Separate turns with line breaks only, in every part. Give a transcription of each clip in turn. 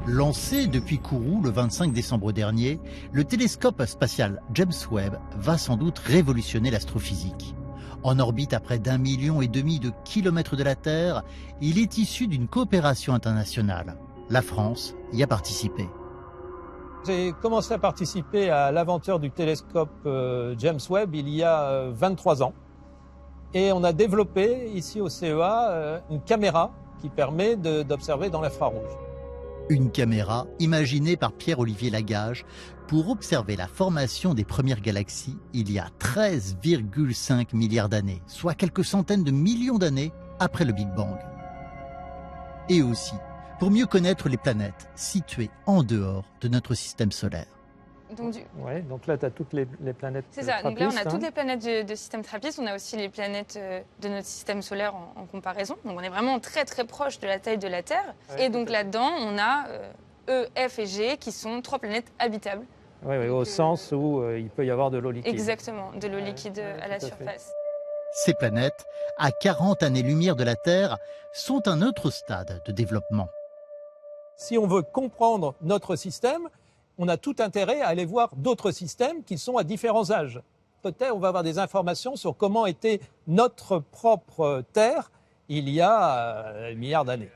Lancé depuis Kourou le 25 décembre dernier, le télescope spatial James Webb va sans doute révolutionner l'astrophysique. En orbite à près d'1,5 million de kilomètres de la Terre, il est issu d'une coopération internationale. La France y a participé.
J'ai commencé à participer à l'aventure du télescope James Webb il y a 23 ans. Et on a développé ici au CEA une caméra qui permet d'observer dans l'infrarouge.
Une caméra imaginée par Pierre-Olivier Lagage pour observer la formation des premières galaxies il y a 13,5 milliards d'années, soit quelques centaines de millions d'années après le Big Bang. Et aussi pour mieux connaître les planètes situées en dehors de notre système solaire.
Donc là, tu as toutes les planètes
C'est ça,
trappistes,
donc là on a toutes les planètes de système trappiste, on a aussi les planètes de notre système solaire en comparaison. Donc on est vraiment très très proche de la taille de la Terre. Et donc là-dedans, on a E, F et G qui sont 3 planètes habitables.
Oui, au sens où il peut y avoir de l'eau liquide.
Exactement, de l'eau liquide à la surface.
Ces planètes, à 40 années-lumière de la Terre, sont un autre stade de développement.
Si on veut comprendre notre système, on a tout intérêt à aller voir d'autres systèmes qui sont à différents âges. Peut-être on va avoir des informations sur comment était notre propre Terre il y a 1 milliard d'années.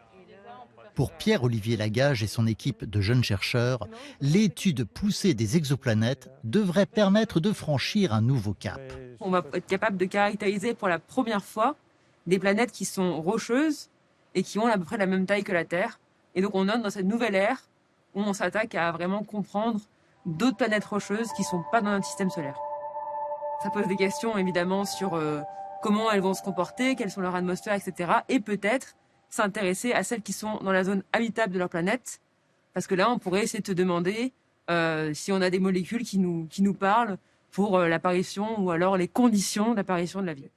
Pour Pierre-Olivier Lagage et son équipe de jeunes chercheurs, l'étude poussée des exoplanètes devrait permettre de franchir un nouveau cap.
On va être capable de caractériser pour la première fois des planètes qui sont rocheuses et qui ont à peu près la même taille que la Terre. Et donc on entre dans cette nouvelle ère où on s'attaque à vraiment comprendre d'autres planètes rocheuses qui ne sont pas dans notre système solaire. Ça pose des questions évidemment sur comment elles vont se comporter, quelles sont leurs atmosphères, etc. Et peut-être s'intéresser à celles qui sont dans la zone habitable de leur planète. Parce que là, on pourrait essayer de se demander si on a des molécules qui nous parlent pour l'apparition ou alors les conditions d'apparition de la vie.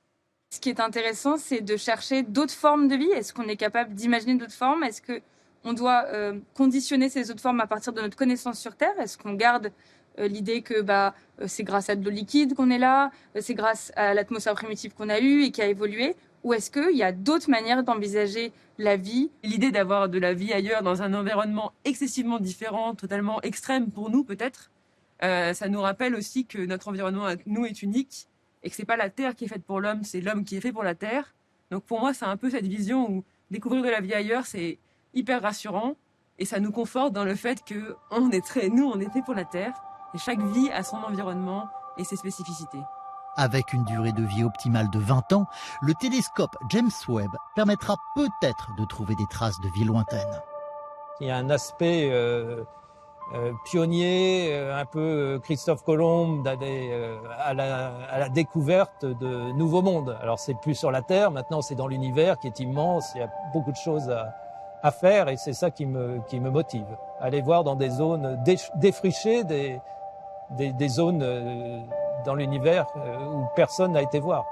Ce qui est intéressant, c'est de chercher d'autres formes de vie. Est-ce qu'on est capable d'imaginer d'autres formes ? Est-ce qu'on doit conditionner ces autres formes à partir de notre connaissance sur Terre ? Est-ce qu'on garde l'idée que c'est grâce à de l'eau liquide qu'on est là, c'est grâce à l'atmosphère primitive qu'on a eue et qui a évolué ? Ou est-ce qu'il y a d'autres manières d'envisager la vie ?
L'idée d'avoir de la vie ailleurs dans un environnement excessivement différent, totalement extrême pour nous peut-être, ça nous rappelle aussi que notre environnement nous est unique et que c'est pas la Terre qui est faite pour l'homme, c'est l'homme qui est fait pour la Terre. Donc pour moi, c'est un peu cette vision où découvrir de la vie ailleurs, c'est hyper rassurant et ça nous conforte dans le fait que on est fait pour la Terre et chaque vie a son environnement et ses spécificités.
Avec une durée de vie optimale de 20 ans, le télescope James Webb permettra peut-être de trouver des traces de vie lointaine.
Il y a un aspect pionnier, un peu Christophe Colomb d'aller à la découverte de nouveaux mondes. Alors c'est plus sur la Terre, maintenant c'est dans l'univers qui est immense, il y a beaucoup de choses à faire et c'est ça qui me motive. Aller voir dans des zones défrichées, des zones dans l'univers où personne n'a été voir.